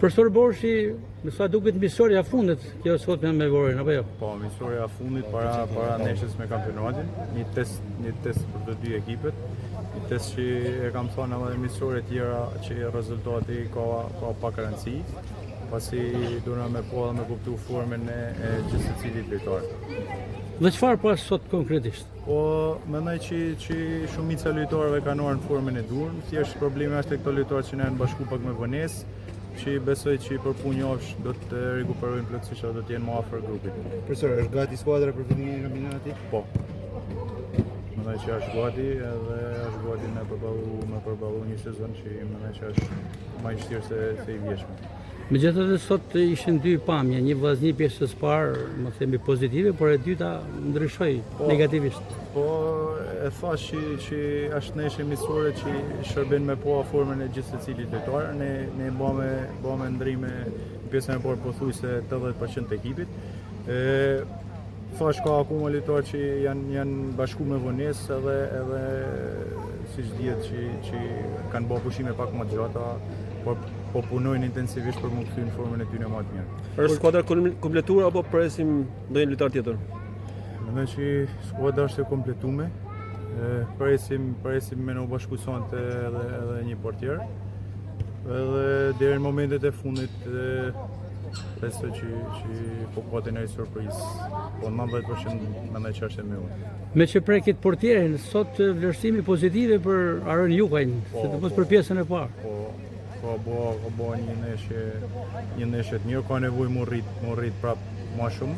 Profesor Borshi, me sa duket misioria e fundit kjo sot me Vorin, apo jo? Po, misioria e fundit para neshës me kampionatin, një test për të dy ekipet, një test që e kam thënë edhe misioria tjera që rezultati ka pak rëndësi, pasi duna me po dhe me kuptu formën e gjithë secilit lojtar. Dhe çfarë pas sot konkretisht? Po, mendoj që shumica e lojtarëve kanë marrë në formën e dur, thjesht problemi është tek këto lojtarë që ne janë bashku pak me vonesë, që besoj që për punë javësh do të rikuperojnë plotësisht, do të jenë më afër grupit. Profesor, është gati skuadra për fillimin e kampionatit? Po. Mendoj që është gati edhe është gati me përballu një sezon që mendoj që është më i vështirë se i vjeshme. Megjithatë sot ishin dy pamje, një vllazni pjesës së parë, më themi pozitive, por e dyta ndryshoi negativisht. Po e thash që është neshë misore që shërben me po formën e gjithë secilit lojtar, ne bëme ndrime pjesën e parë pothuajse 80% të ekipit. Thash ka akoma lojtarë që janë bashku me vonesë edhe siç dihet që kanë bërë pushime pak më të gjata, po punojnë intensivisht për më kthy në formën e tyre më të mirë. Është skuadra kompletuar apo presim ndonjë lojtar tjetër? Mendoj që skuadra është e kompletuar. Presim me në bashkusonte edhe një portier. Edhe deri në momentet e fundit besoj që po ka të ndonjë surprizë. Po 90% mendoj që është e mirë. Me që preket portierin, sot vlerësimi pozitive për Aron Jukajn, sidomos për pjesën e parë. Ka bo një neshë të mirë, ka nevojë më rrit prap më shumë.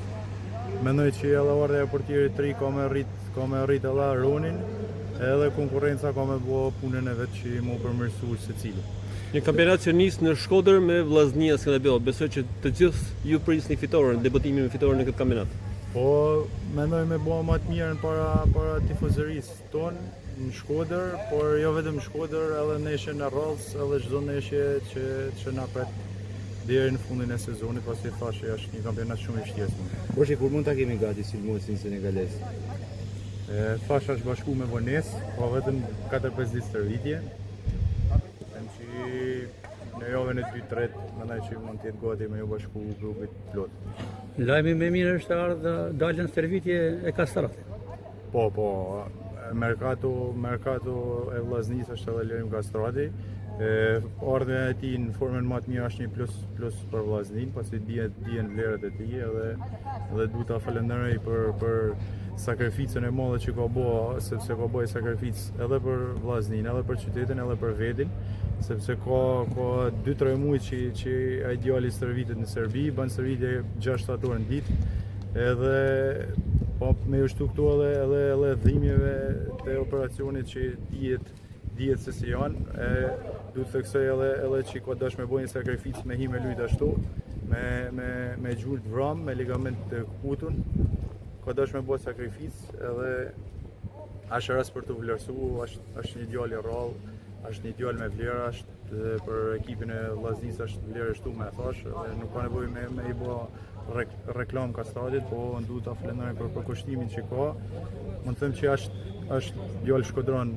Mendoj që edhe ardha e portierit të ri ka me rrit edhe Aronin, edhe konkurrenca ka me bo punën e vet që më përmirësu secili. Një kampionat që nis në Shkodër me vllaznia Skënderbeu. Besoj që të gjithë ju prisni fitoren, debutimin me fitoren në këtë kampionat. Po, mendoj me bo më të mirën para tifozërisë tonë në Shkodër, por jo vetëm në Shkodër, edhe neshje në Rrallës, edhe çdo neshje që na pret deri në fundin e sezonit, pasi thashë është një kampionat shumë i vështirë. Borshi, kur mund ta kemi gati sulmuesin senegalez? Thash është bashku me vonesë, po vetëm 4-5 ditë stërvitje. Them që në javën e 2-3 mendoj që mund të jetë gati me ju bashku grupit plot. Lajmi më mirë është ardha dalën stërvitje e Kastratit. Po, Mercato e vllaznisë është edhe Lërim Kastrati. Ardha e tij në formën më të mirë është një plus për vllaznin, pasi dihen vlerat e tij edhe duhet ta falenderoj për sakrificën e madhe që ka bërë, sepse ka bërë sakrificë edhe për vllaznin, edhe për qytetin, edhe për vetin, sepse ka 2-3 muaj që ai djali stërvitet në Serbi, bën stërvitje 6-7 orë në ditë, edhe po me u shtu këtu edhe dhimbjeve të operacionit që dihet se si janë, duhet theksoj edhe që ka dash me bëjnë sakrificë me hime lujt ashtu, me gjurë të vram, me ligament të kuputun, ka dash me bëjnë sakrificë edhe është rast për të vlerësu, është një djalë i rrallë, është një djalë me vlera, është për ekipin e vllaznisë është vlerë shtu me thash, edhe nuk ka nevojë me i bë reklam Kastratit, po duhet ta falenderoj për përkushtimin që ka. Mund të them që është djalë shkodron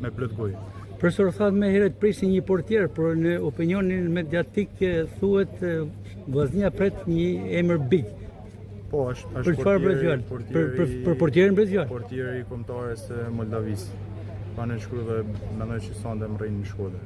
me plot gojë. Profesor thatë me herët prisni një portier, por në opinionin mediatik thuhet vllaznia pret një emër big. Po, është për çfarë bëhet fjalë? Për portierin bëhet fjalë. Portieri kombëtares së Moldavisë. Kanë shkruar dhe mendoj që sonde më rrinë në Shkodër.